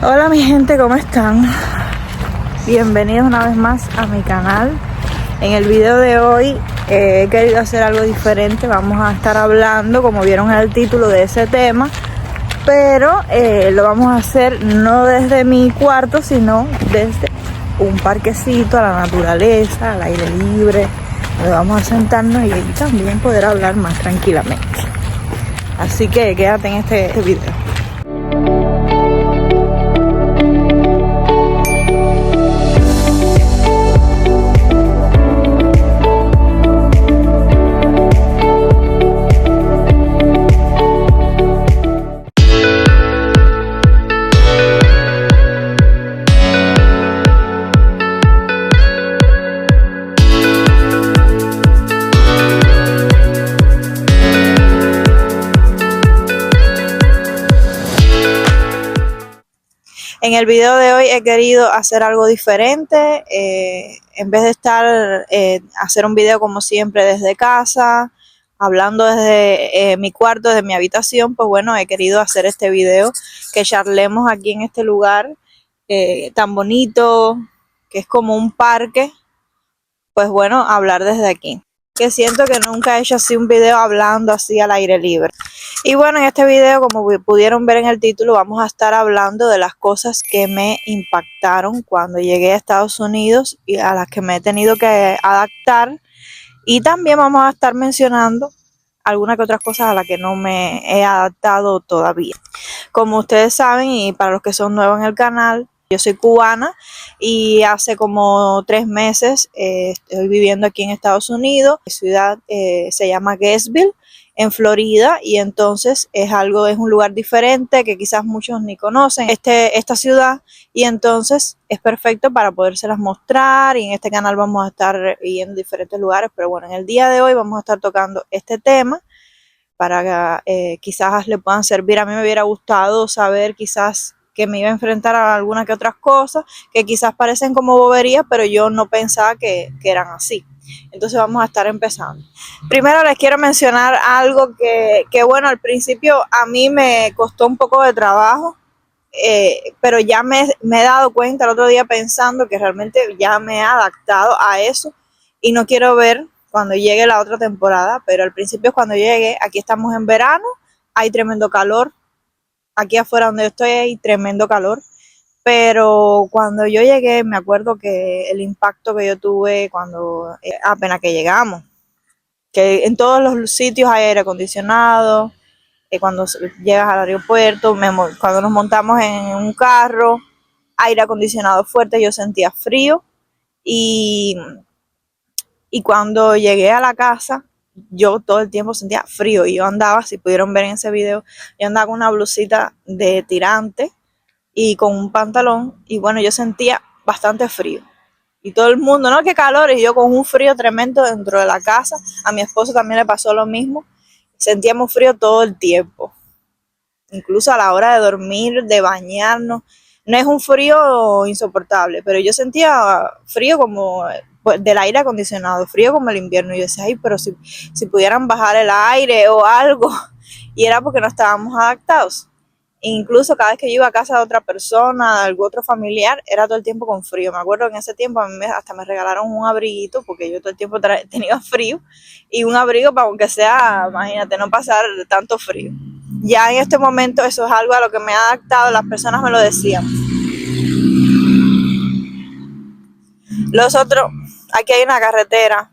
Hola mi gente, ¿cómo están? Bienvenidos una vez más a mi canal. En el video de hoy he querido hacer algo diferente. Vamos a estar hablando, como vieron en el título, de ese tema, pero lo vamos a hacer no desde mi cuarto, sino desde un parquecito, a la naturaleza, al aire libre, donde vamos a sentarnos y también poder hablar más tranquilamente. Así que quédate en este video. En el video de hoy he querido hacer algo diferente, en vez de estar hacer un video como siempre desde casa, hablando desde mi cuarto, desde mi habitación. Pues bueno, he querido hacer este video, que charlemos aquí en este lugar tan bonito, que es como un parque. Pues bueno, hablar desde aquí, que siento que nunca he hecho así un video hablando así al aire libre. Y bueno, en este video, como pudieron ver en el título, vamos a estar hablando de las cosas que me impactaron cuando llegué a Estados Unidos y a las que me he tenido que adaptar. Y también vamos a estar mencionando algunas que otras cosas a las que no me he adaptado todavía. Como ustedes saben, y para los que son nuevos en el canal, yo soy cubana y hace como 3 meses estoy viviendo aquí en Estados Unidos. Mi ciudad se llama Gainesville, en Florida, y entonces es un lugar diferente que quizás muchos ni conocen esta ciudad, y entonces es perfecto para podérselas mostrar. Y en este canal vamos a estar yendo a diferentes lugares, pero bueno, en el día de hoy vamos a estar tocando este tema para que quizás le puedan servir. A mí me hubiera gustado saber quizás que me iba a enfrentar a algunas que otras cosas que quizás parecen como boberías, pero yo no pensaba que eran así. Entonces vamos a estar empezando. Primero les quiero mencionar algo que bueno, al principio a mí me costó un poco de trabajo, pero ya me he dado cuenta el otro día pensando que realmente ya me he adaptado a eso y no quiero ver cuando llegue la otra temporada. Pero al principio, cuando llegue, aquí estamos en verano, hay tremendo calor. Aquí afuera donde yo estoy hay tremendo calor, pero cuando yo llegué me acuerdo que el impacto que yo tuve cuando apenas que llegamos, que en todos los sitios hay aire acondicionado, cuando llegas al aeropuerto, cuando nos montamos en un carro, aire acondicionado fuerte, yo sentía frío. Y cuando llegué a la casa, yo todo el tiempo sentía frío, y yo andaba, si pudieron ver en ese video, yo andaba con una blusita de tirante y con un pantalón, y bueno, yo sentía bastante frío. Y todo el mundo, no, qué calor, y yo con un frío tremendo dentro de la casa. A mi esposo también le pasó lo mismo, sentíamos frío todo el tiempo, incluso a la hora de dormir, de bañarnos. No es un frío insoportable, pero yo sentía frío como del aire acondicionado, frío como el invierno. Y yo decía, ay, pero si pudieran bajar el aire o algo. Y era porque no estábamos adaptados. Incluso cada vez que yo iba a casa de otra persona, de algún otro familiar, era todo el tiempo con frío. Me acuerdo que en ese tiempo a mí hasta me regalaron un abriguito, porque yo todo el tiempo tenía frío, y un abrigo para, aunque sea, imagínate, no pasar tanto frío. Ya en este momento eso es algo a lo que me he adaptado, las personas me lo decían. Los otros, aquí hay una carretera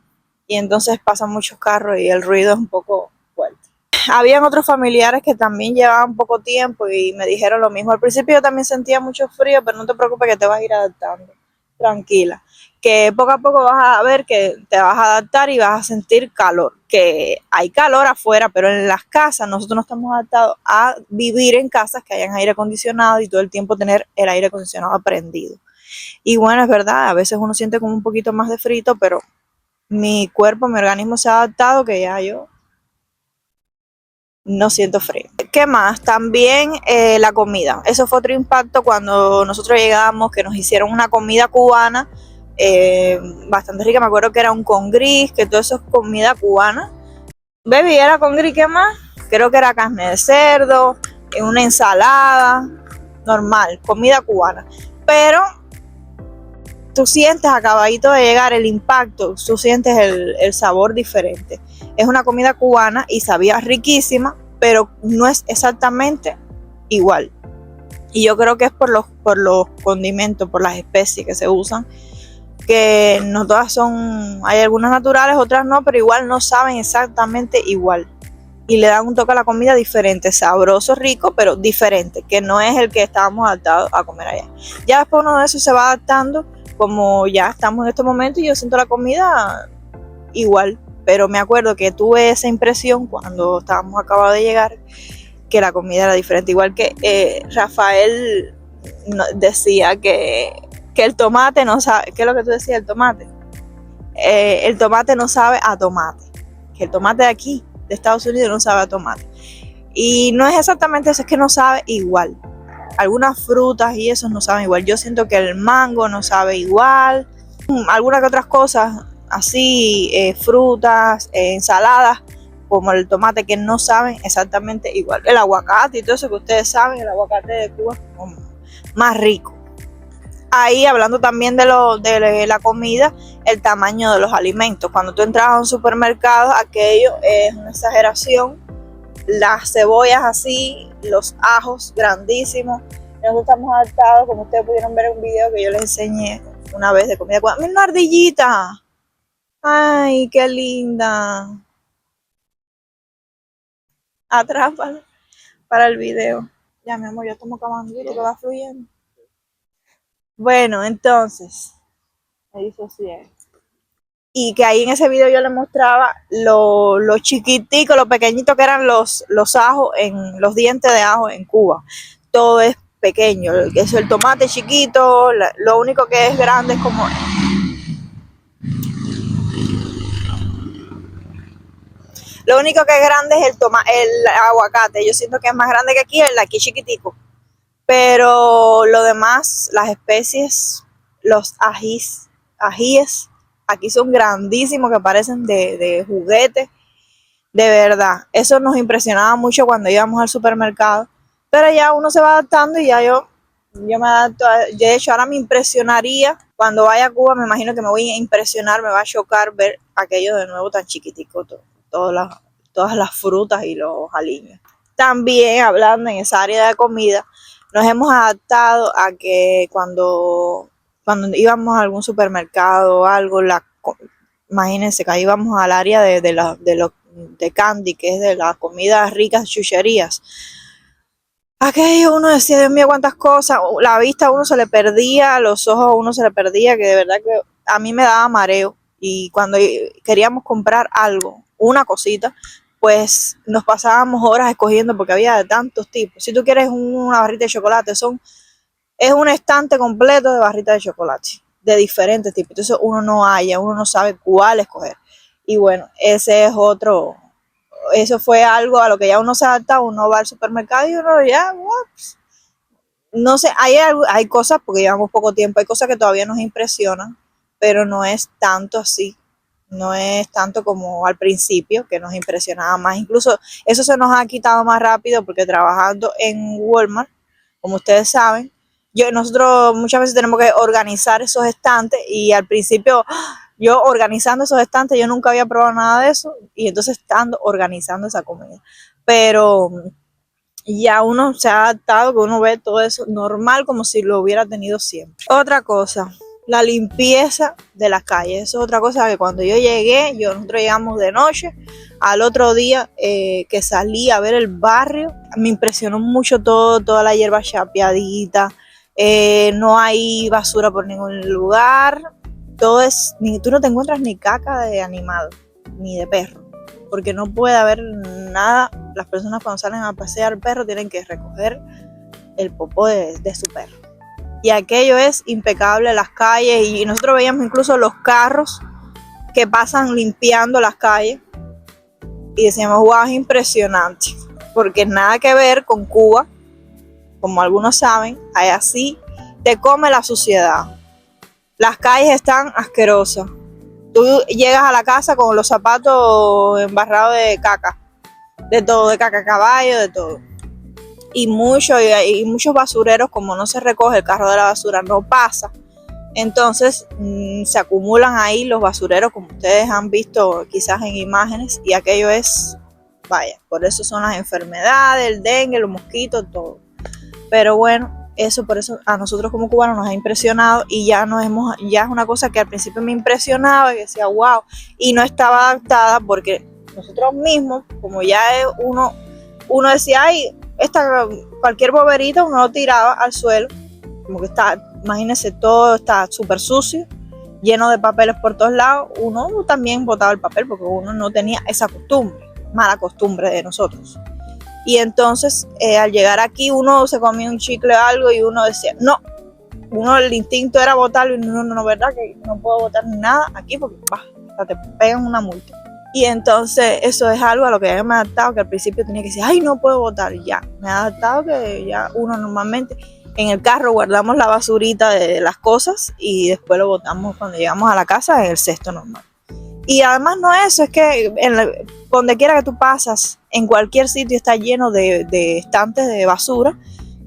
y entonces pasan muchos carros y el ruido es un poco fuerte. Habían otros familiares que también llevaban poco tiempo y me dijeron lo mismo. Al principio yo también sentía mucho frío, pero no te preocupes, que te vas a ir adaptando. Tranquila, que poco a poco vas a ver que te vas a adaptar y vas a sentir calor, que hay calor afuera, pero en las casas nosotros no estamos adaptados a vivir en casas que hayan aire acondicionado y todo el tiempo tener el aire acondicionado prendido. Y bueno, es verdad, a veces uno siente como un poquito más de frito, pero mi cuerpo, mi organismo se ha adaptado, que ya yo no siento frío. ¿Qué más? También la comida. Eso fue otro impacto cuando nosotros llegamos, que nos hicieron una comida cubana bastante rica. Me acuerdo que era un con gris, que todo eso es comida cubana. Baby, ¿era con gris? ¿Qué más? Creo que era carne de cerdo, una ensalada. normal, comida cubana. Pero tú sientes acabadito de llegar el impacto, tú sientes el sabor diferente. Es una comida cubana y sabía riquísima, pero no es exactamente igual. Y yo creo que es por los condimentos, por las especies que se usan, que no todas son, hay algunas naturales, otras no, pero igual no saben exactamente igual. Y le dan un toque a la comida diferente, sabroso, rico, pero diferente, que no es el que estábamos adaptados a comer allá. Ya después uno de eso se va adaptando, como ya estamos en estos momentos y yo siento la comida igual. Pero me acuerdo que tuve esa impresión cuando estábamos acabados de llegar, que la comida era diferente. Igual que Rafael decía que el tomate no sabe, ¿qué es lo que tú decías? El tomate no sabe a tomate, que el tomate de aquí, de Estados Unidos, no sabe a tomate. Y no es exactamente eso, es que no sabe igual. Algunas frutas y eso no saben igual. Yo siento que el mango no sabe igual. Algunas que otras cosas, así, frutas, ensaladas, como el tomate, que no saben exactamente igual. El aguacate y todo eso que ustedes saben, el aguacate de Cuba es más rico. Ahí hablando también de la comida, el tamaño de los alimentos. Cuando tú entras a un supermercado, aquello es una exageración. Las cebollas así, los ajos grandísimos. Nosotros estamos adaptados, como ustedes pudieron ver en un video que yo les enseñé una vez de comida cubana. ¡Mira una ardillita! ¡Ay, qué linda! Atrápala para el video. Ya, mi amor, ya estamos acabando, que va fluyendo. Bueno, entonces, me disocié. Y que ahí en ese video yo les mostraba lo chiquitico, lo pequeñito que eran los ajos, los dientes de ajo en Cuba. Todo es pequeño, es el tomate chiquito, lo único que es grande es como... Lo único que es grande es el aguacate. Yo siento que es más grande que aquí, el de aquí chiquitico. Pero lo demás, las especies, los ajíes, aquí son grandísimos, que parecen de juguete. De verdad, eso nos impresionaba mucho cuando íbamos al supermercado. Pero ya uno se va adaptando y ya yo me adapto. De hecho, ahora me impresionaría, cuando vaya a Cuba, me imagino que me voy a impresionar, me va a chocar ver aquello de nuevo tan chiquitico, todas las frutas y los aliños. También, hablando en esa área de comida, nos hemos adaptado a que cuando íbamos a algún supermercado o algo, imagínense que ahí íbamos al área de candy, que es de las comidas ricas, chucherías. Aquello uno decía, Dios mío, cuántas cosas, la vista a uno se le perdía, los ojos a uno se le perdía, que de verdad que a mí me daba mareo. Y cuando queríamos comprar algo, una cosita, pues nos pasábamos horas escogiendo porque había de tantos tipos. Si tú quieres una barrita de chocolate, es un estante completo de barritas de chocolate, de diferentes tipos. Entonces uno no sabe cuál escoger. Y bueno, eso fue algo a lo que ya uno se adapta, uno va al supermercado y uno ya, ups. No sé, hay cosas, porque llevamos poco tiempo, hay cosas que todavía nos impresionan, pero no es tanto así. No es tanto como al principio, que nos impresionaba más. Incluso eso se nos ha quitado más rápido porque trabajando en Walmart, como ustedes saben, nosotros muchas veces tenemos que organizar esos estantes y al principio yo organizando esos estantes yo nunca había probado nada de eso y entonces estando organizando esa comida. Pero ya uno se ha adaptado, que uno ve todo eso normal como si lo hubiera tenido siempre. Otra cosa, la limpieza de las calles. Eso es otra cosa que cuando yo llegué, nosotros llegamos de noche, al otro día que salí a ver el barrio, me impresionó mucho toda la hierba chapeadita, no hay basura por ningún lugar, tú no te encuentras ni caca de animal, ni de perro, porque no puede haber nada. Las personas cuando salen a pasear al perro tienen que recoger el popó de su perro. Y aquello es impecable, las calles, y nosotros veíamos incluso los carros que pasan limpiando las calles y decíamos, wow, es impresionante, porque nada que ver con Cuba, como algunos saben, ahí así te come la suciedad. Las calles están asquerosas. Tú llegas a la casa con los zapatos embarrados de caca, de todo, de caca caballo, de todo. y muchos basureros, como no se recoge el carro de la basura, no pasa. Entonces se acumulan ahí los basureros, como ustedes han visto quizás en imágenes, y aquello es, vaya, por eso son las enfermedades, el dengue, los mosquitos, todo. Pero bueno, eso por eso a nosotros como cubanos nos ha impresionado, y ya es una cosa que al principio me impresionaba y decía wow, y no estaba adaptada porque nosotros mismos, como ya es uno decía, ay, cualquier boberita uno lo tiraba al suelo, como que está, imagínense, todo está súper sucio, lleno de papeles por todos lados. Uno también botaba el papel porque uno no tenía esa costumbre, mala costumbre de nosotros. Y entonces al llegar aquí uno se comía un chicle o algo y uno decía, no, el instinto era botarlo, y no, verdad que no puedo botar nada aquí porque hasta te pegan una multa. Y entonces eso es algo a lo que ya me he adaptado, que al principio tenía que decir, ay, no puedo botar, ya. Me he adaptado que ya uno normalmente en el carro guardamos la basurita de las cosas y después lo botamos cuando llegamos a la casa en el cesto normal. Y además no eso, es que donde quiera que tú pasas, en cualquier sitio está lleno de estantes de basura,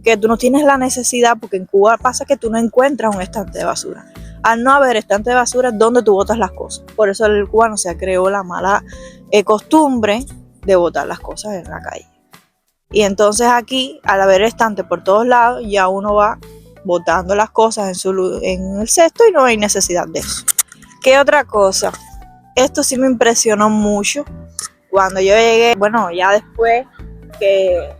que tú no tienes la necesidad, porque en Cuba pasa que tú no encuentras un estante de basura. Al no haber estante de basura, ¿dónde tú botas las cosas? Por eso el cubano se creó la mala costumbre de botar las cosas en la calle. Y entonces aquí, al haber estante por todos lados, ya uno va botando las cosas en el cesto y no hay necesidad de eso. ¿Qué otra cosa? Esto sí me impresionó mucho cuando yo llegué, bueno, ya después que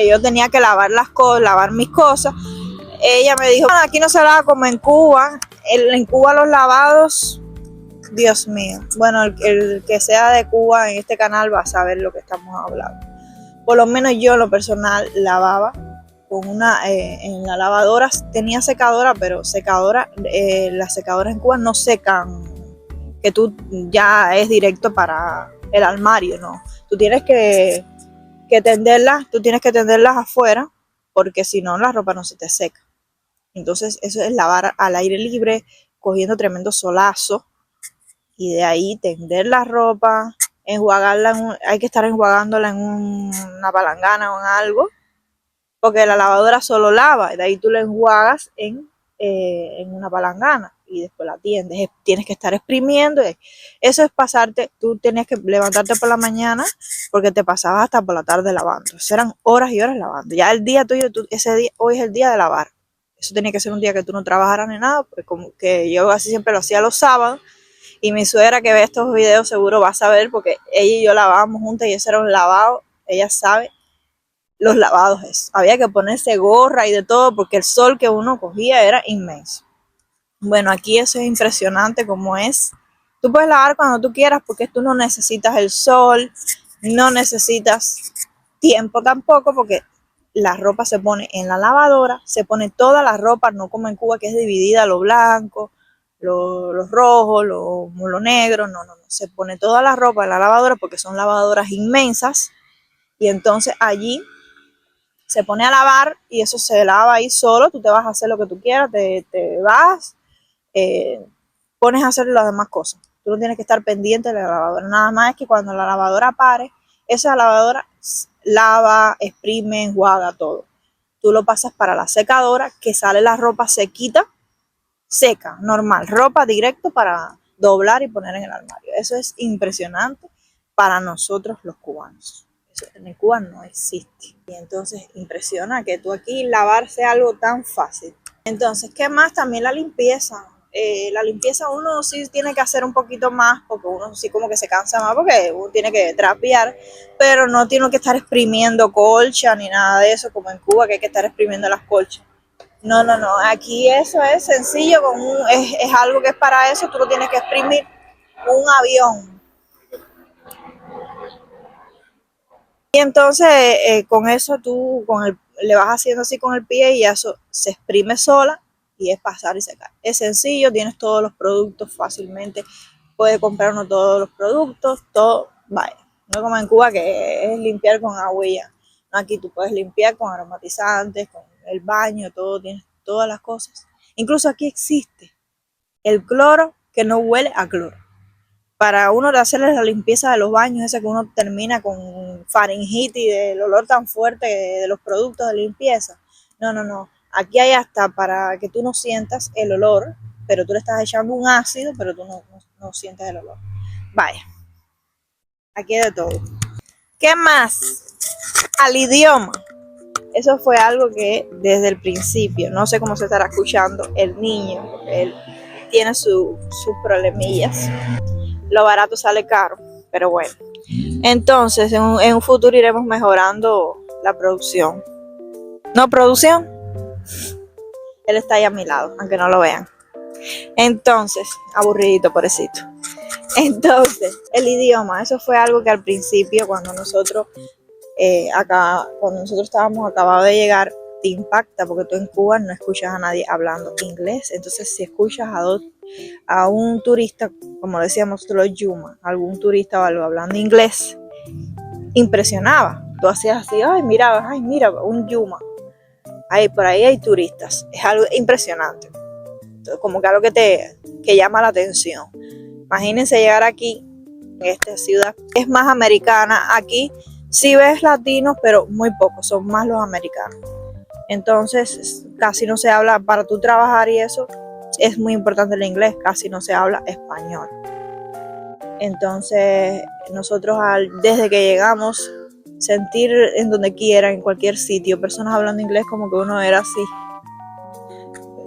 yo tenía que lavar mis cosas. Ella me dijo, bueno, aquí no se lava como en Cuba. En Cuba los lavados, Dios mío. Bueno, el que sea de Cuba en este canal va a saber lo que estamos hablando. Por lo menos yo en lo personal lavaba con en la lavadora, tenía secadora, pero las secadoras en Cuba no secan, que tú ya es directo para el armario, no. Tú tienes que tenderlas afuera, porque si no la ropa no se te seca. Entonces eso es lavar al aire libre, cogiendo tremendo solazo, y de ahí tender la ropa, enjuagarla, hay que estar enjuagándola en una palangana o en algo, porque la lavadora solo lava, y de ahí tú la enjuagas en una palangana y después la tiendes. Tienes que estar exprimiendo. Eso es pasarte, tú tenías que levantarte por la mañana porque te pasabas hasta por la tarde lavando. Eso eran horas y horas lavando. Ya el día tuyo, hoy es el día de lavar. Eso tenía que ser un día que tú no trabajaras ni nada, porque como que yo así siempre lo hacía los sábados, y mi suegra que ve estos videos seguro va a saber, porque ella y yo lavábamos juntas y ese era un lavado, ella sabe los lavados eso. Había que ponerse gorra y de todo porque el sol que uno cogía era inmenso. Bueno, aquí eso es impresionante como es. Tú puedes lavar cuando tú quieras porque tú no necesitas el sol, no necesitas tiempo tampoco, porque la ropa se pone en la lavadora, se pone toda la ropa, no como en Cuba que es dividida lo blanco, lo rojo, lo negro, no, se pone toda la ropa en la lavadora porque son lavadoras inmensas, y entonces allí se pone a lavar y eso se lava ahí solo. Tú te vas a hacer lo que tú quieras, te vas, pones a hacer las demás cosas. Tú no tienes que estar pendiente de la lavadora. Nada más es que cuando la lavadora pare, esa lavadora lava, exprime, enjuaga todo. Tú lo pasas para la secadora, que sale la ropa sequita, seca, normal, ropa directo para doblar y poner en el armario. Eso es impresionante para nosotros los cubanos. Eso en Cuba no existe. Y entonces impresiona que tú aquí lavar sea algo tan fácil. Entonces, ¿qué más? También la limpieza. La limpieza uno sí tiene que hacer un poquito más, porque uno sí como que se cansa más, porque uno tiene que trapear, pero no tiene que estar exprimiendo colcha ni nada de eso, como en Cuba que hay que estar exprimiendo las colchas. No, aquí eso es sencillo, es algo que es para eso, tú lo tienes que exprimir. Un avión. Y entonces con eso le vas haciendo así con el pie y eso se exprime sola y es pasar y secar. Es sencillo, tienes todos los productos fácilmente, puedes comprar uno todos los productos, todo, vaya. No como en Cuba que es limpiar con agua y ya. No, aquí tú puedes limpiar con aromatizantes, con el baño, todo, tienes todas las cosas. Incluso aquí existe el cloro que no huele a cloro. para uno hacerles la limpieza de los baños, ese que uno termina con faringitis del olor tan fuerte de los productos de limpieza. No, no, no. Aquí hay hasta para que tú no sientas el olor, pero tú le estás echando un ácido, pero tú no sientes el olor. Vaya, aquí hay de todo. ¿Qué más? Al idioma. Eso fue algo que desde el principio, no sé cómo se estará escuchando el niño, él tiene sus problemillas. Lo barato sale caro, pero bueno. Entonces, en un futuro iremos mejorando la producción. ¿No producción? Él está ahí a mi lado, aunque no lo vean. Entonces, aburridito, pobrecito. Entonces, el idioma, eso fue algo que al principio, cuando nosotros estábamos acabados de llegar, te impacta porque tú en Cuba no escuchas a nadie hablando inglés. Entonces, si escuchas a un turista, como decíamos los Yuma, algún turista o algo hablando inglés, impresionaba. Tú hacías así, ay, mira, un Yuma. Ay, por ahí hay turistas. Es algo impresionante. Entonces, como que algo que llama la atención. Imagínense llegar aquí, en esta ciudad, es más americana. Aquí sí ves latinos, pero muy pocos, son más los americanos. Entonces, casi no se habla, para tú trabajar y eso, es muy importante el inglés, casi no se habla español. Entonces, nosotros desde que llegamos, sentir en donde quiera, en cualquier sitio, personas hablando inglés, como que uno era así,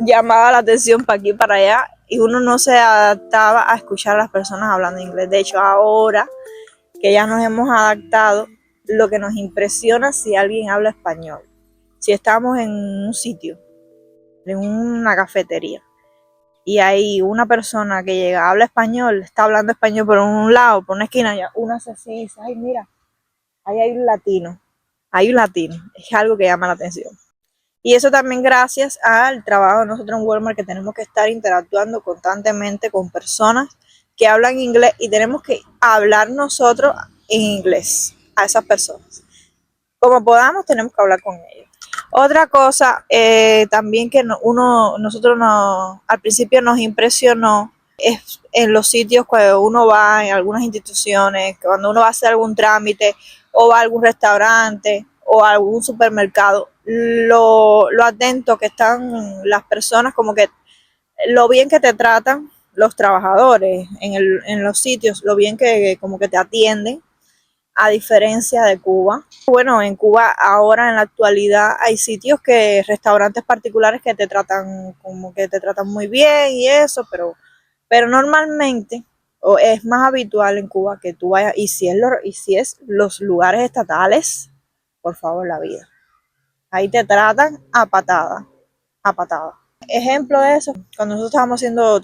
llamaba la atención para aquí y para allá, y uno no se adaptaba a escuchar a las personas hablando inglés. De hecho, ahora que ya nos hemos adaptado, lo que nos impresiona si alguien habla español. Si estamos en un sitio, en una cafetería, y hay una persona que llega, habla español, está hablando español por un lado, por una esquina, ya uno hace así y dice, ay, mira, ahí hay un latino, es algo que llama la atención. Y eso también gracias al trabajo de nosotros en Walmart, que tenemos que estar interactuando constantemente con personas que hablan inglés y tenemos que hablar nosotros en inglés a esas personas. Como podamos, tenemos que hablar con ellos. Otra cosa también que nosotros al principio nos impresionó es en los sitios cuando uno va, en algunas instituciones, cuando uno va a hacer algún trámite o va a algún restaurante o a algún supermercado, lo atento que están las personas, como que lo bien que te tratan los trabajadores en los sitios, lo bien que como que te atienden, a diferencia de Cuba. Bueno, en Cuba ahora en la actualidad hay restaurantes particulares que te tratan como que te tratan muy bien y eso, pero normalmente o es más habitual en Cuba que tú vayas, y si es los lugares estatales, por favor, la vida. Ahí te tratan a patada, a patada. Ejemplo de eso, cuando nosotros estábamos haciendo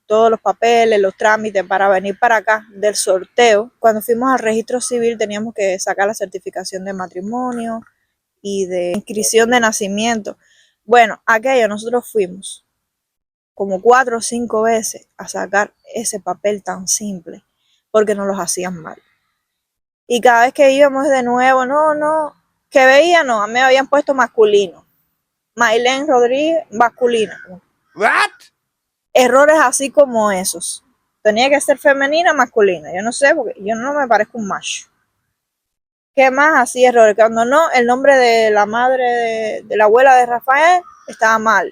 todos los papeles, los trámites para venir para acá del sorteo, cuando fuimos al registro civil teníamos que sacar la certificación de matrimonio y de inscripción de nacimiento. Bueno, aquello nosotros fuimos como 4 o 5 veces a sacar ese papel tan simple porque nos los hacían mal. Y cada vez que íbamos de nuevo, que veía, a mí me habían puesto masculino. Maylene Rodríguez, masculina. ¿What? Errores así como esos. Tenía que ser femenina, masculina. Yo no sé, porque yo no me parezco un macho. ¿Qué más? Así errores. Cuando no, el nombre de la madre de la abuela de Rafael estaba mal.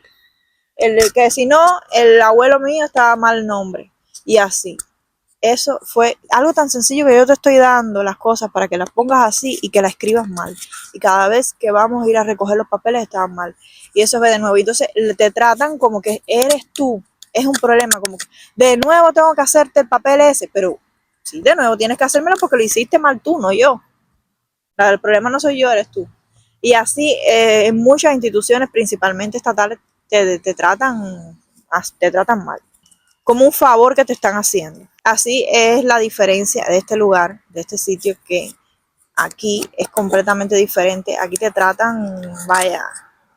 Que si no, el abuelo mío estaba mal el nombre. Y así. Eso fue algo tan sencillo que yo te estoy dando las cosas para que las pongas así y que las escribas mal. Y cada vez que vamos a ir a recoger los papeles estaban mal. Y eso es de nuevo. Entonces te tratan como que eres tú. Es un problema, como que de nuevo tengo que hacerte el papel ese. Pero sí, de nuevo tienes que hacérmelo porque lo hiciste mal tú, no yo. El problema no soy yo, eres tú. Y así en muchas instituciones, principalmente estatales, te tratan mal, como un favor que te están haciendo. Así es la diferencia de este lugar, de este sitio, que aquí es completamente diferente. Aquí te tratan, vaya,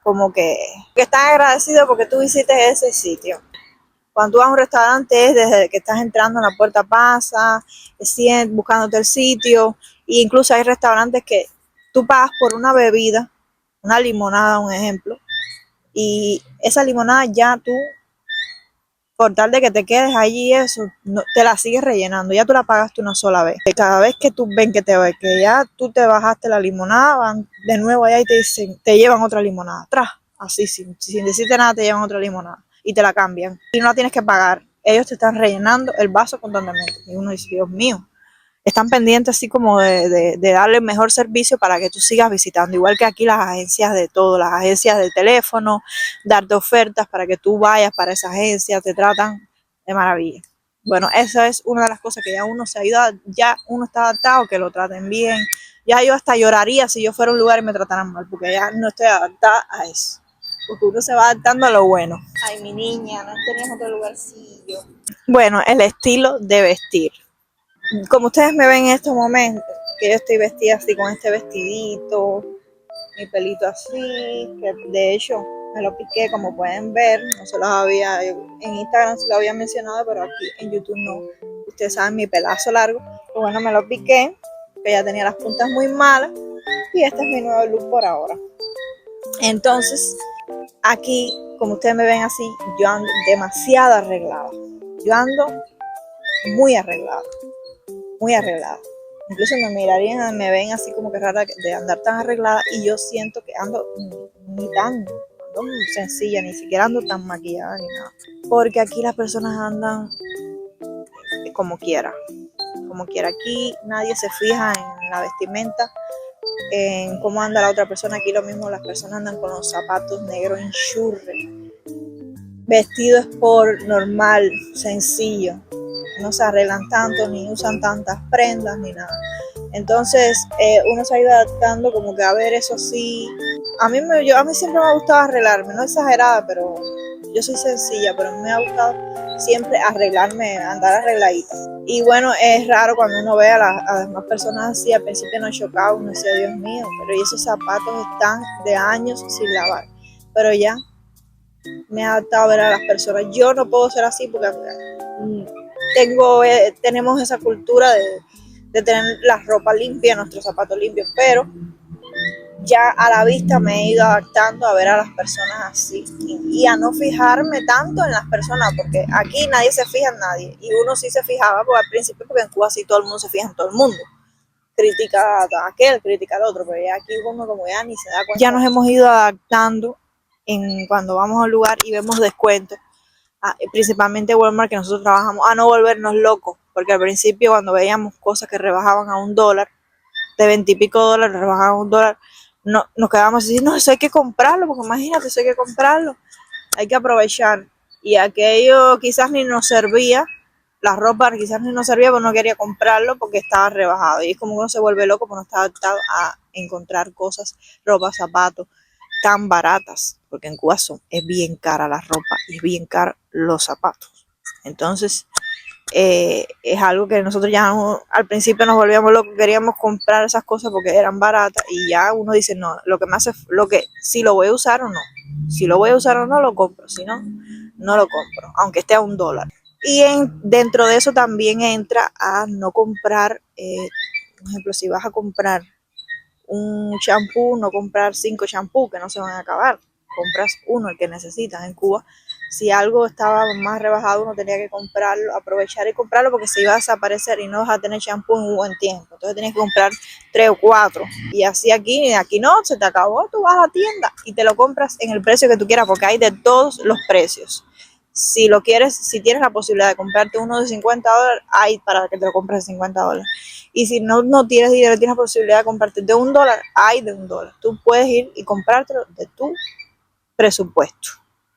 como que están agradecidos porque tú visites ese sitio. Cuando tú vas a un restaurante, es desde que estás entrando en la puerta pasa, buscándote el sitio, e incluso hay restaurantes que tú pagas por una bebida, una limonada, un ejemplo, y esa limonada ya tú por tal de que te quedes allí, eso, no, te la sigues rellenando, ya tú la pagaste una sola vez. Cada vez que tú ven que ya tú te bajaste la limonada, van de nuevo allá y te dicen, te llevan otra limonada, atrás, así, sin decirte nada, te llevan otra limonada y te la cambian. Y no la tienes que pagar, ellos te están rellenando el vaso constantemente. Y uno dice, Dios mío, están pendientes así como de darle el mejor servicio para que tú sigas visitando. Igual que aquí las agencias de todo, las agencias de teléfono, darte ofertas para que tú vayas para esa agencia, te tratan de maravilla. Bueno, esa es una de las cosas que ya uno se ayuda, ya uno está adaptado, que lo traten bien. Ya yo hasta lloraría si yo fuera a un lugar y me trataran mal, porque ya no estoy adaptada a eso. Porque uno se va adaptando a lo bueno. Ay, mi niña, no tenías otro lugarcillo. Bueno, el estilo de vestir. Como ustedes me ven en estos momentos, que yo estoy vestida así con este vestidito, mi pelito así, que de hecho me lo piqué, como pueden ver, no se los había, en Instagram se lo había mencionado, pero aquí en YouTube no. Ustedes saben mi pelazo largo, pues bueno, me lo piqué, que ya tenía las puntas muy malas, y este es mi nuevo look por ahora. Entonces, aquí, como ustedes me ven así, yo ando demasiado arreglada, yo ando muy arreglada. Muy arreglada. Incluso me mirarían, me ven así como que rara de andar tan arreglada y yo siento que ando ni tan ando sencilla, ni siquiera ando tan maquillada ni nada. Porque aquí las personas andan como quiera. Como quiera. Aquí nadie se fija en la vestimenta, en cómo anda la otra persona. Aquí lo mismo, las personas andan con los zapatos negros en churre. Vestido es por normal, sencillo. No se arreglan tanto, ni usan tantas prendas, ni nada. Entonces, uno se ha ido adaptando como que a ver, eso sí. A mí siempre me ha gustado arreglarme, no exagerada, pero yo soy sencilla, pero me ha gustado siempre arreglarme, andar arregladita. Y bueno, es raro cuando uno ve a las demás personas así. Al principio no chocaba, uno decía, Dios mío, pero esos zapatos están de años sin lavar. Pero ya me he adaptado a ver a las personas. Yo no puedo ser así porque tenemos esa cultura de tener la ropa limpia, nuestros zapatos limpios, pero ya a la vista me he ido adaptando a ver a las personas así y a no fijarme tanto en las personas, porque aquí nadie se fija en nadie y uno sí se fijaba porque al principio, porque en Cuba sí todo el mundo se fija en todo el mundo, critica a aquel, critica al otro, pero ya aquí uno como ya ni se da cuenta. Ya nos hemos ido adaptando cuando vamos a un lugar y vemos descuentos, principalmente Walmart, que nosotros trabajamos, a no volvernos locos, porque al principio cuando veíamos cosas que rebajaban a $1, de 20 y pico dólares, rebajaban a $1, no, nos quedábamos así, no, eso hay que comprarlo, porque imagínate, eso hay que comprarlo, hay que aprovechar. Y aquello quizás ni nos servía, la ropa quizás ni nos servía, pero no quería comprarlo porque estaba rebajado. Y es como que uno se vuelve loco porque no está adaptado a encontrar cosas, ropa, zapatos, tan baratas, porque en Cuba es bien cara la ropa y es bien cara los zapatos. Entonces, es algo que nosotros ya al principio nos volvíamos locos, queríamos comprar esas cosas porque eran baratas y ya uno dice, no, si lo voy a usar o no, si lo voy a usar o no, lo compro, si no, no lo compro, aunque esté a $1. Y dentro de eso también entra a no comprar, por ejemplo, si vas a comprar un champú, no comprar 5 champús que no se van a acabar, compras uno, el que necesitas. En Cuba, si algo estaba más rebajado, uno tenía que comprarlo, aprovechar y comprarlo porque se iba a desaparecer y no vas a tener champú en un buen tiempo. Entonces tenías que comprar 3 o 4. Y así aquí no, se te acabó, tú vas a la tienda y te lo compras en el precio que tú quieras, porque hay de todos los precios. Si lo quieres, si tienes la posibilidad de comprarte uno de $50, hay para que te lo compres de $50. Y si no tienes dinero, tienes la posibilidad de comprarte de $1, hay de $1. Tú puedes ir y comprártelo de tu presupuesto.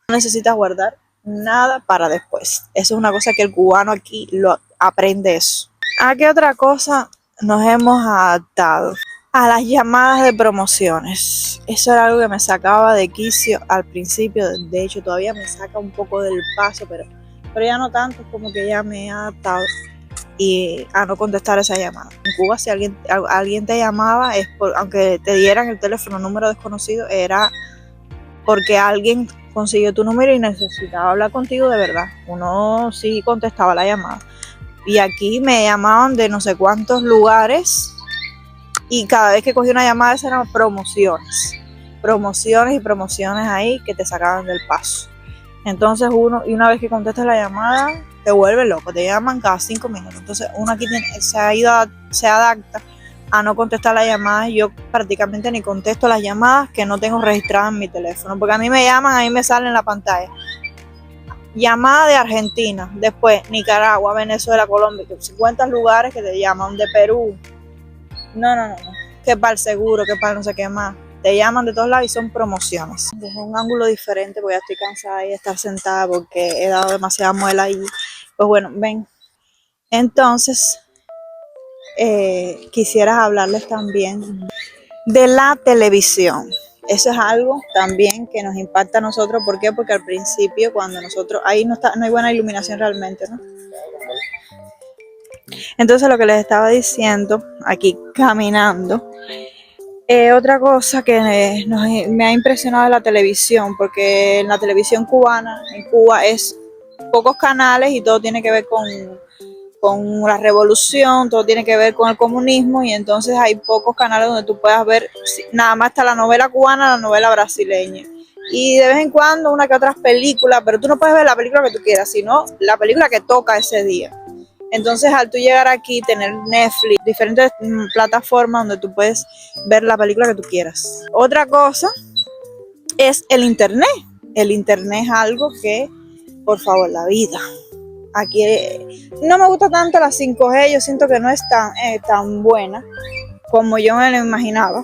No necesitas guardar nada para después. Eso es una cosa que el cubano aquí lo aprende eso. ¿A qué otra cosa nos hemos adaptado? A las llamadas de promociones. Eso era algo que me sacaba de quicio al principio. De hecho, todavía me saca un poco del paso, pero ya no tanto, como que ya me he adaptado y a no contestar esa llamada. En Cuba, si alguien te llamaba, aunque te dieran el teléfono número desconocido, era porque alguien consiguió tu número y necesitaba hablar contigo de verdad. Uno sí contestaba la llamada. Y aquí me llamaban de no sé cuántos lugares y cada vez que cogí una llamada esas eran promociones y promociones ahí que te sacaban del paso. Entonces y una vez que contestas la llamada, te vuelve loco, te llaman cada 5 minutos. Entonces uno aquí se adapta a no contestar las llamadas. Yo prácticamente ni contesto las llamadas que no tengo registradas en mi teléfono, porque a mí me llaman, a mí me sale en la pantalla llamada de Argentina, después Nicaragua, Venezuela, Colombia, 50 lugares que te llaman, de Perú. No, que para el seguro, que para no sé qué más. Te llaman de todos lados y son promociones. Desde un ángulo diferente, porque ya estoy cansada de estar sentada porque he dado demasiada muela y pues bueno, ven. Entonces, quisiera hablarles también de la televisión. Eso es algo también que nos impacta a nosotros. ¿Por qué? Porque al principio, cuando nosotros, ahí no hay buena iluminación realmente, ¿no? Entonces lo que les estaba diciendo, aquí caminando, otra cosa que me ha impresionado es la televisión, porque en la televisión cubana, en Cuba, es pocos canales y todo tiene que ver con la revolución, todo tiene que ver con el comunismo, y entonces hay pocos canales donde tú puedas ver, nada más está la novela cubana, la novela brasileña, y de vez en cuando una que otras películas, pero tú no puedes ver la película que tú quieras, sino la película que toca ese día. Entonces, al tú llegar aquí, tener Netflix, diferentes plataformas donde tú puedes ver la película que tú quieras. Otra cosa es el internet. El internet es algo que, por favor, la vida. Aquí no me gusta tanto la 5G, yo siento que no es tan buena como yo me lo imaginaba,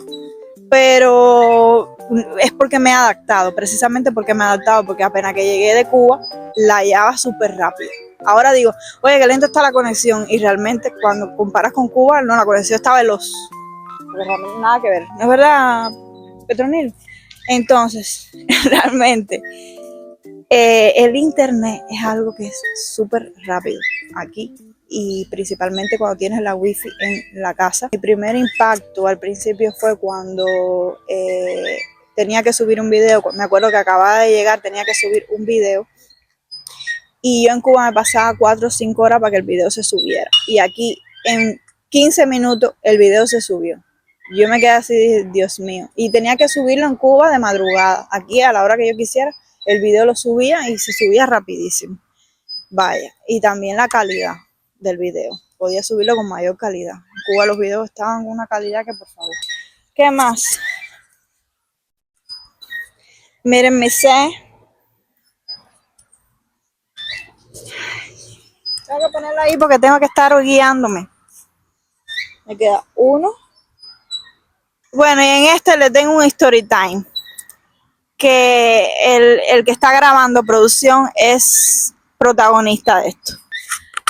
pero es porque me he adaptado, precisamente porque me he adaptado, porque apenas que llegué de Cuba, la hallaba súper rápido. Ahora digo, oye, qué lento está la conexión, y realmente cuando comparas con Cuba, no, la conexión está veloz, porque realmente nada que ver, ¿no es verdad, Petronil? Entonces, realmente, el internet es algo que es súper rápido aquí, y principalmente cuando tienes la wifi en la casa. Mi primer impacto al principio fue cuando tenía que subir un video. Me acuerdo que acababa de llegar, tenía que subir un video, y yo en Cuba me pasaba 4 o 5 horas para que el video se subiera, y aquí en 15 minutos el video se subió. Yo me quedé así, Dios mío, y tenía que subirlo en Cuba de madrugada. Aquí a la hora que yo quisiera, el video lo subía y se subía rapidísimo. Vaya, y también la calidad del video, podía subirlo con mayor calidad. En Cuba los videos estaban con una calidad que, por favor. ¿Qué más? Miren mi set. Tengo que ponerlo ahí porque tengo que estar guiándome. Me queda uno. Bueno, y en este le tengo un story time, que el que está grabando producción es protagonista de esto.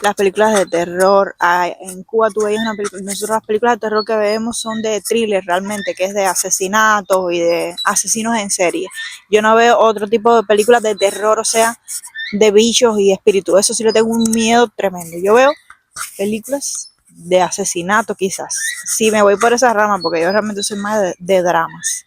Las películas de terror, en Cuba tú veías una película, nosotros las películas de terror que vemos son de thriller realmente, que es de asesinatos y de asesinos en serie. Yo no veo otro tipo de películas de terror, o sea, de bichos y espíritus. Eso sí le tengo un miedo tremendo. Yo veo películas de asesinato quizás. Sí, me voy por esa rama porque yo realmente soy más de dramas.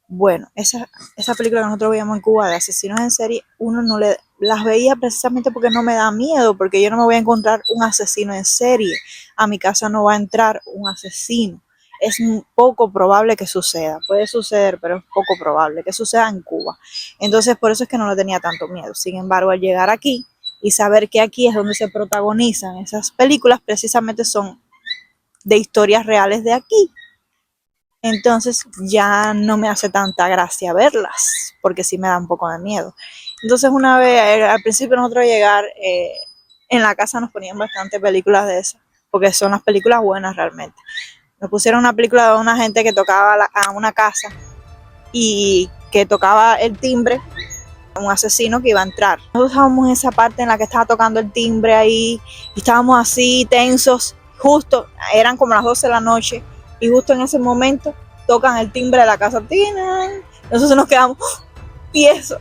Bueno, esa película que nosotros veíamos en Cuba de asesinos en serie, uno no las veía precisamente porque no me da miedo, porque yo no me voy a encontrar un asesino en serie. A mi casa no va a entrar un asesino. Es poco probable que suceda. Puede suceder, pero es poco probable que suceda en Cuba. Entonces, por eso es que no le tenía tanto miedo. Sin embargo, al llegar aquí y saber que aquí es donde se protagonizan esas películas, precisamente son de historias reales de aquí. Entonces ya no me hace tanta gracia verlas, porque sí me da un poco de miedo. Entonces una vez, al principio nosotros llegar, en la casa nos ponían bastante películas de esas, porque son las películas buenas realmente. Nos pusieron una película de una gente que tocaba a una casa y que tocaba el timbre, un asesino que iba a entrar. Nosotros estábamos en esa parte en la que estaba tocando el timbre ahí, y estábamos así tensos, justo, eran como las 12 de la noche, y justo en ese momento tocan el timbre de la casa. Nosotros nos quedamos, y eso,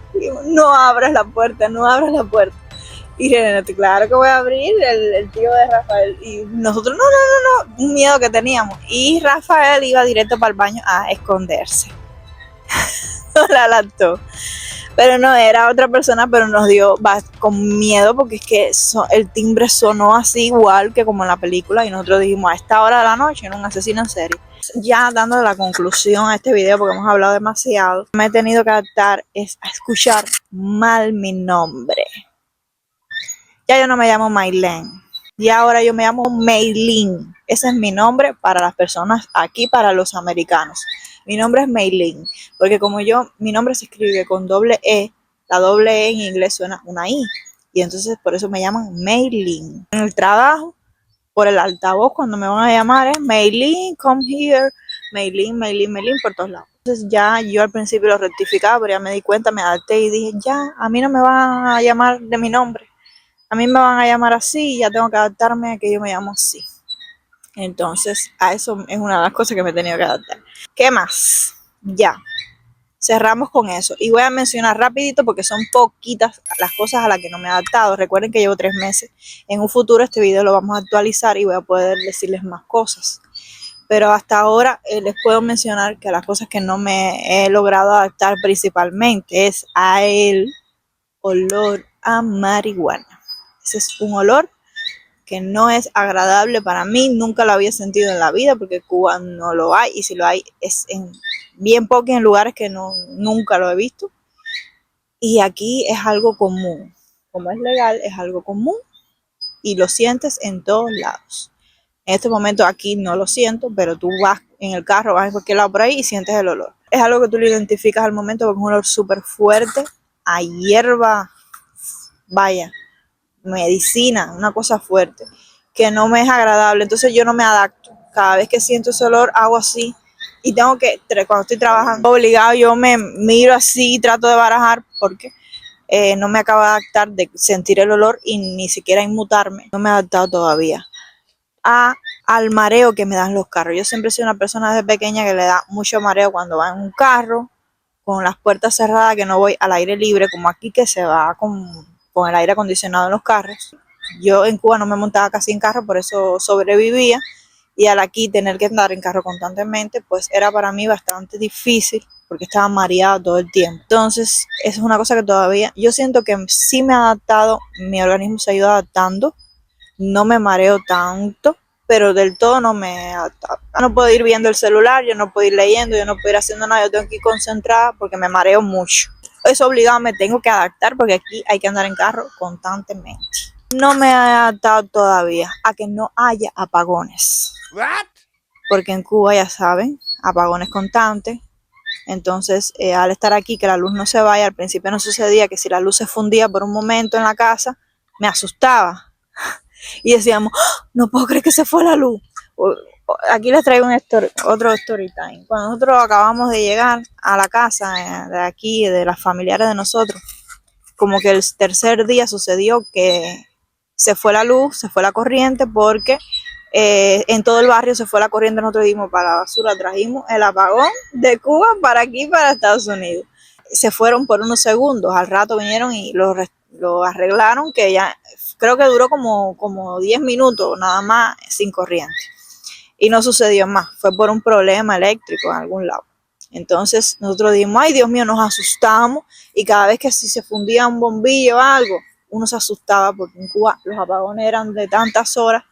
no abras la puerta, no abras la puerta. Y René, claro que voy a abrir, el tío de Rafael. Y nosotros, no, un miedo que teníamos. Y Rafael iba directo para el baño a esconderse. La lactó. Pero no, era otra persona, pero nos dio con miedo, porque es que el timbre sonó así igual que como en la película, y nosotros dijimos, a esta hora de la noche, era un asesino en serie. Ya dando la conclusión a este video, porque hemos hablado demasiado, me he tenido que adaptar es a escuchar mal mi nombre. Ya yo no me llamo Maylene, y ahora yo me llamo Maylin. Ese es mi nombre para las personas aquí, para los americanos. Mi nombre es Maylin, porque como mi nombre se escribe con doble E, la doble E en inglés suena una I, y entonces por eso me llaman Maylin. En el trabajo, por el altavoz, cuando me van a llamar es Maylin, come here, Maylin, Maylin, Maylin, por todos lados. Entonces ya yo al principio lo rectificaba, pero ya me di cuenta, me adapté y dije, ya, a mí no me van a llamar de mi nombre. A mí me van a llamar así y ya tengo que adaptarme a que yo me llamo así. Entonces, a eso es una de las cosas que me he tenido que adaptar. ¿Qué más? Ya, cerramos con eso. Y voy a mencionar rapidito porque son poquitas las cosas a las que no me he adaptado. Recuerden que llevo 3 meses. En un futuro este video lo vamos a actualizar y voy a poder decirles más cosas. Pero hasta ahora les puedo mencionar que las cosas que no me he logrado adaptar principalmente es a el olor a marihuana. Ese es un olor que no es agradable para mí, nunca lo había sentido en la vida porque en Cuba no lo hay, y si lo hay es en bien poco, en lugares que nunca lo he visto, y aquí es algo común. Como es legal, es algo común y lo sientes en todos lados. En este momento aquí no lo siento, pero tú vas en el carro, vas en cualquier lado por ahí y sientes el olor. Es algo que tú lo identificas al momento porque es un olor súper fuerte, a hierba, vaya, medicina, una cosa fuerte, que no me es agradable. Entonces yo no me adapto. Cada vez que siento ese olor hago así y tengo que, cuando estoy trabajando obligado, yo me miro así y trato de barajar porque no me acabo de adaptar de sentir el olor y ni siquiera inmutarme. No me he adaptado todavía al mareo que me dan los carros. Yo siempre he sido una persona desde pequeña que le da mucho mareo cuando va en un carro con las puertas cerradas, que no voy al aire libre como aquí, que se va con el aire acondicionado en los carros. Yo en Cuba no me montaba casi en carro, por eso sobrevivía, y al aquí tener que andar en carro constantemente, pues era para mí bastante difícil porque estaba mareada todo el tiempo. Entonces, eso es una cosa que todavía, yo siento que sí me ha adaptado, mi organismo se ha ido adaptando, no me mareo tanto, pero del todo no me he adaptado. No puedo ir viendo el celular, yo no puedo ir leyendo, yo no puedo ir haciendo nada, yo tengo que ir concentrada porque me mareo mucho. Eso obligado me tengo que adaptar porque aquí hay que andar en carro constantemente. No me he adaptado todavía a que no haya apagones. ¿What? Porque en Cuba, ya saben, apagones constantes. Entonces, al estar aquí, que la luz no se vaya, al principio no sucedía que si la luz se fundía por un momento en la casa, me asustaba. Y decíamos, ¡oh! No puedo creer que se fue la luz. Aquí les traigo otro story time. Cuando nosotros acabamos de llegar a la casa de aquí, de las familiares de nosotros, como que el tercer día sucedió que se fue la luz, se fue la corriente, porque en todo el barrio se fue la corriente. Nosotros dimos para la basura, trajimos el apagón de Cuba para aquí, para Estados Unidos. Se fueron por unos segundos, al rato vinieron y lo arreglaron, que ya creo que duró como 10 minutos nada más sin corriente. Y no sucedió más, fue por un problema eléctrico en algún lado. Entonces nosotros dijimos, ay Dios mío, nos asustamos, y cada vez que si se fundía un bombillo o algo, uno se asustaba porque en Cuba los apagones eran de tantas horas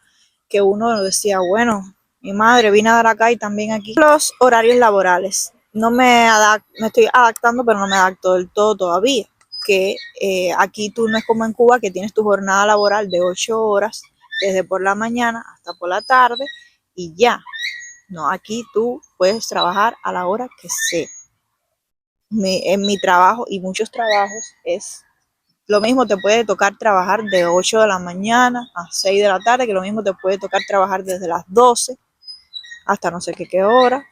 que uno decía, bueno, mi madre vine a dar acá y también aquí. Los horarios laborales, me estoy adaptando, pero no me adapto del todo todavía, que aquí tú no es como en Cuba, que tienes tu jornada laboral de 8 horas, desde por la mañana hasta por la tarde, y ya. No, aquí tú puedes trabajar a la hora que sea. En mi trabajo y muchos trabajos es lo mismo, te puede tocar trabajar de 8 de la mañana a 6 de la tarde, que lo mismo te puede tocar trabajar desde las 12 hasta no sé qué hora.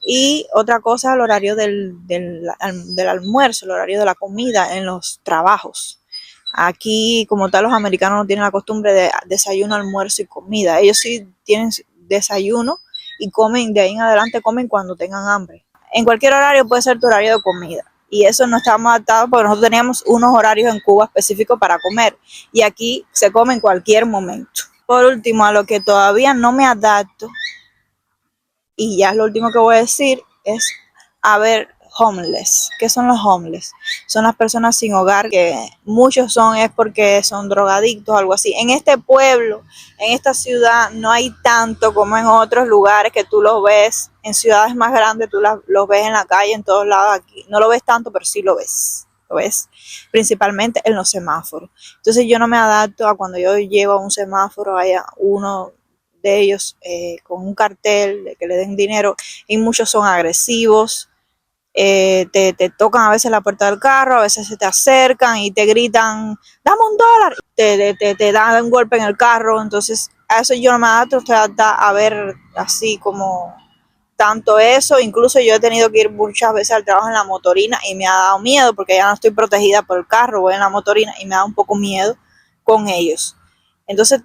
Y otra cosa, el horario del almuerzo, el horario de la comida en los trabajos. Aquí, como tal, los americanos no tienen la costumbre de desayuno, almuerzo y comida. Ellos sí tienen desayuno y comen, de ahí en adelante comen cuando tengan hambre. En cualquier horario puede ser tu horario de comida. Y eso no estábamos adaptados porque nosotros teníamos unos horarios en Cuba específicos para comer. Y aquí se come en cualquier momento. Por último, a lo que todavía no me adapto, y ya es lo último que voy a decir, es a ver homeless. ¿Qué son los homeless? Son las personas sin hogar, que muchos es porque son drogadictos, algo así. En este pueblo, en esta ciudad, no hay tanto como en otros lugares que tú los ves. En ciudades más grandes tú los ves en la calle, en todos lados. Aquí no lo ves tanto, pero sí lo ves. Lo ves principalmente en los semáforos. Entonces yo no me adapto a cuando yo llego a un semáforo, haya uno de ellos con un cartel de que le den dinero, y muchos son agresivos. Te tocan a veces la puerta del carro, a veces se te acercan y te gritan, dame $1, te dan un golpe en el carro. Entonces a eso yo no me adapto, estoy adaptada a ver así como tanto eso. Incluso yo he tenido que ir muchas veces al trabajo en la motorina y me ha dado miedo porque ya no estoy protegida por el carro, voy en la motorina y me da un poco miedo con ellos. Entonces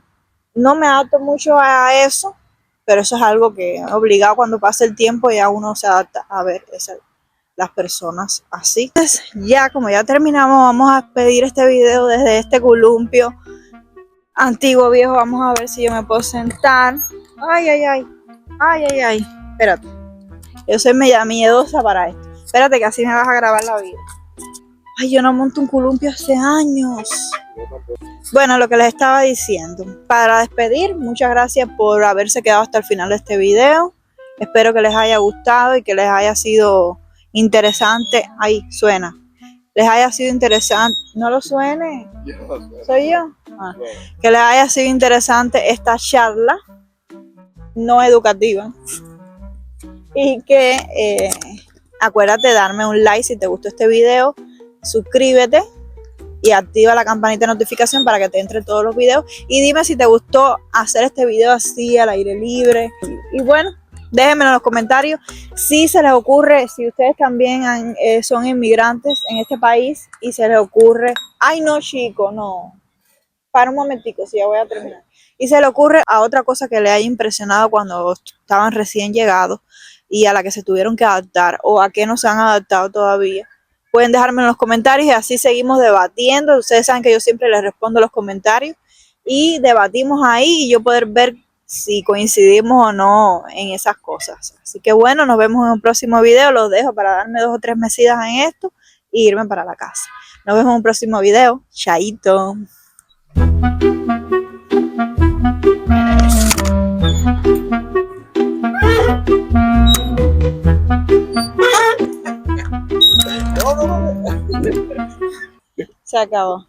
no me adapto mucho a eso, pero eso es algo que obligado cuando pasa el tiempo ya uno se adapta a ver las personas así. Entonces, ya como ya terminamos, vamos a despedir este video desde este columpio antiguo viejo. Vamos a ver si yo me puedo sentar. Ay, ay, ay. Ay, ay, ay. Espérate. Yo soy media miedosa para esto. Espérate que así me vas a grabar la vida. Ay, yo no monto un columpio hace años. Bueno, lo que les estaba diciendo. Para despedir, muchas gracias por haberse quedado hasta el final de este video. Espero que les haya gustado y que les haya sido interesante. Ahí suena. Les haya sido interesante. No lo suene. ¿Soy yo? Que les haya sido interesante esta charla no educativa. Y que acuérdate de darme un like si te gustó este video. Suscríbete y activa la campanita de notificación para que te entren todos los videos. Y dime si te gustó hacer este video así al aire libre. Y bueno, déjenme en los comentarios si se les ocurre, si ustedes también son inmigrantes en este país y se les ocurre, ay no chico, no, para un momentico, si ya voy a terminar, y se le ocurre a otra cosa que le haya impresionado cuando estaban recién llegados y a la que se tuvieron que adaptar, o a que no se han adaptado todavía, pueden dejarme en los comentarios y así seguimos debatiendo. Ustedes saben que yo siempre les respondo los comentarios y debatimos ahí y yo poder ver si coincidimos o no en esas cosas. Así que bueno, nos vemos en un próximo video. Los dejo para darme 2 o 3 mesidas en esto y irme para la casa. Nos vemos en un próximo video. Chaito. Se acabó.